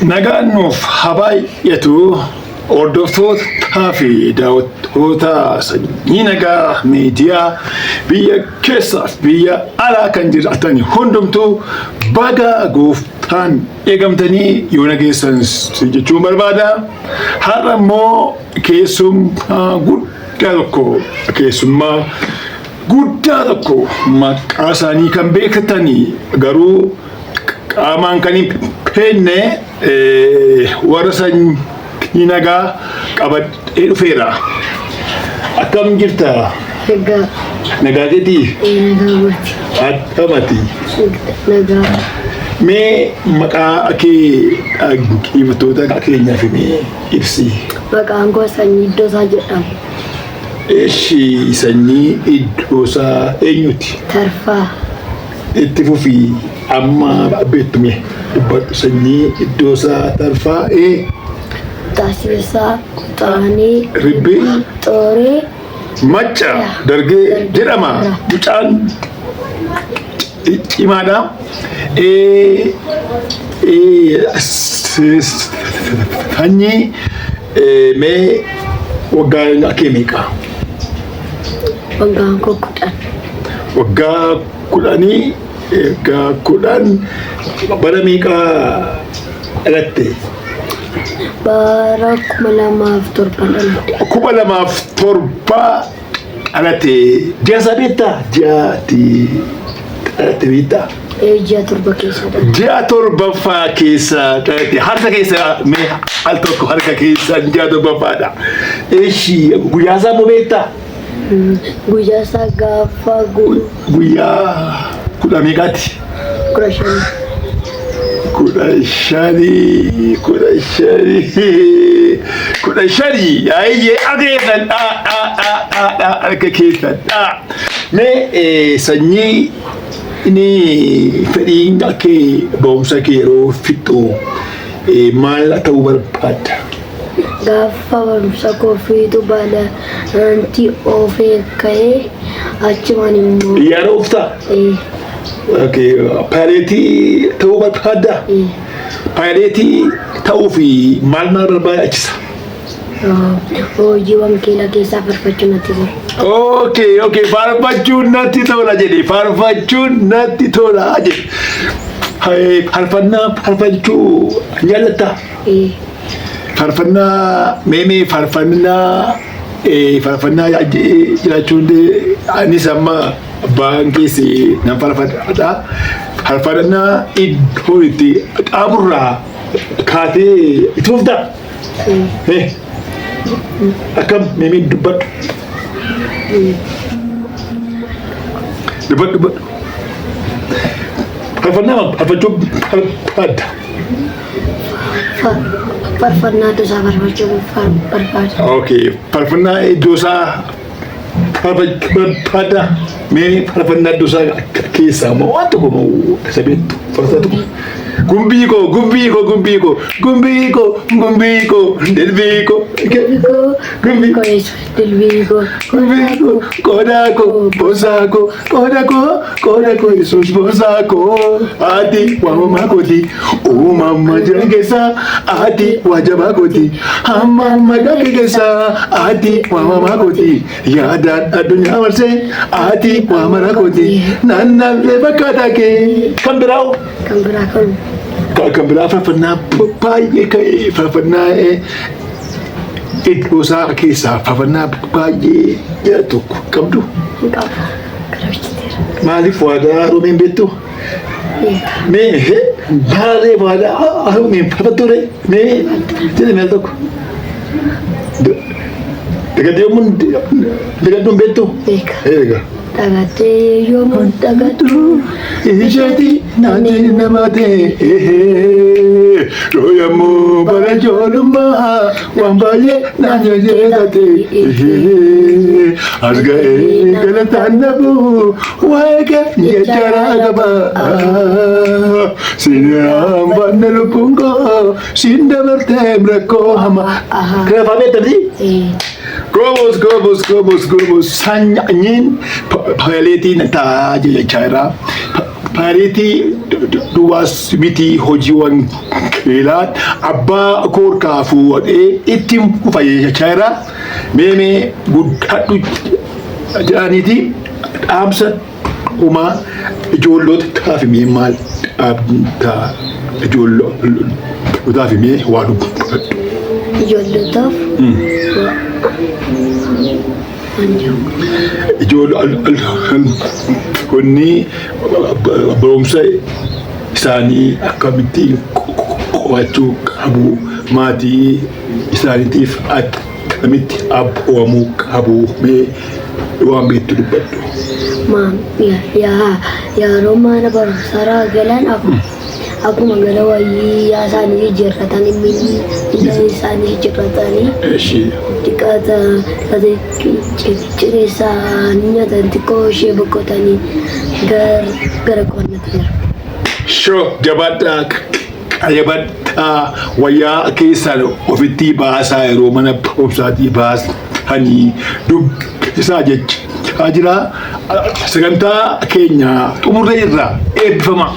Nagaan nuuf habaay'atu hordoftootaa fi daawwattoota sanyii nagaa miidiyaa biyya keessaaf biyya alaa kan jiraatan hundumtuu baga gooftaan eegamtanii yoo nageessan jechuun barbaada. Har'a immoo keessummaa guddaa tokko maqaa isaanii kan beektanii garuu qaamaan kan hin beekne warra sanyii nagaa qabadhee dhufeera. Akkam jirta? Nagaa keetii? Attamati? Nagaa. Mee maqaa kee dhaggeeffattoota keenyaaf himee ibsi. Maqaan koo Sanyii Iddoosaa jedhama. Eeshi Sanyii Iddoosaa eenyuti? Tarfaa. Itti fufii amma beektume dubbadhu. Sanyii Iddoosaa Tarfaa Taasisaa Quxaanii Ribbee Xooree Macca Dargee jedhama. Mucaan cimaadha. Sanyii mee waggaa kee meeqa? Waggaan koo 10. Waggaa 10. Waggaa 10 bara meeqa dhalatte? Bara 2007 dhalatte. 2007 dhalatte. Ji'a isaa beektaa? Ji'aati dhalatte beektaa? Ji'a 7 keessa dhalatte. Ji'a 7ffaa keessa dhalatte. Harka keessa mee al tokko harka keessa ji'a 7ffaadha. Eeshi guyyaa isaa moo beektaa? Guyyaa isaa gaafa guyyaa 10 meeqaati? 15. 15 ayyee adeeman harka keessan. Mee sanyii inni fedhiin kee ba'umsa kee yeroo fixxu maal ta'uu barbaadda? Gaafa barumsa koo fixu balantii ofii ka'ee achumaan immoo. Xiyyaara ooftaa? Paayileetii ta'uu barbaadda? Paayileetii ta'uu fi maal barbaachisa? Hojii wangeelaa keessaa farfachuun natti tola. Farfachuun natti tola jedhe. Farfachuun natti tola jedhe. Farfachuu jaallattaa? Farfannaa mee farfannaa jiraachuun anis amma abbaan keessi nan farfadha. Farfannaa iddoo itti qaaburraa kaatee itti fuftaa? Akkam mee dubbadhu. Farfachuu barbaadda? Farfannaa Iddoosaa farfachuu barbaada. Farfannaa Iddoosaa barbaadda? Mee farfannaa Iddoosaa keessaa moo waan tokko moo isa beektu farfatu? Gumbii koo dilbii koo qodaa koo boosaa koo Yesuus boosaa koo ati waamamaa kooti uumama jiran keessaa ati waajabaa kooti hamma maqaa kee keessaa ati waamamaa kooti yaadaan addunyaa marsee ati waamaraa kooti naannaalee fakkaataa kee kan biraawo? Kan biraa farfannaa baay'ee ka'ee farfannaa Iddoosaa keessaa farfannaa baay'ee jira tokko qabdu. Maaliif waadaa Roomeen beektu? Mee baaree waadaa Roomeen farfatture? Mee jedhame al tokko. Dagaddeemuun beektu? Beeka. Dagadee yoomuun dagaddu isheeti naannoo namaatee rooyamuu bara ijoollummaa waan baay'ee naannoo jeetatee as ga'ee galataan dhabuu waa'ee kee jecharaa qabaa sinaan banna lubbuun koo siin dabartee rakkoo hamaa. Kana fa'aa beektanii? Gobos sanyiin paayileetiin tajaajilachaa jira. paritii duwwaas miti hojiiwwan keelaat abbaa koorkaa fuudhee ittiin fayyachaa jira. Meemee guddadhu jedhaniiti dhaamsa uumaa ijoollota himee maal dhaabtaa ijoollota himee waa dubbadhu. Ijoollotaaf Ijoolonni barumsa isaanii akkamittiin qo'achuu qabu, maatii isaaniitiif akkamitti abboomamuu qabu mee waan beektu dubbadhu. Yeroo mana barumsaa galan akkuma gara wayyaa isaanii jirratanii miilli isaanii jirratanii xiqqaata ciree isaanii nyaatan xiqqoo ishee boqotanii gara qonnatti jiru. Shoo jabaadhaa qayyabadhaa wayyaa keessaan ofitti baasaa yeroo mana barumsaatii baasanii dubbisaa jechaa jira. Sagantaa keenya xumurree irraa eebbifama.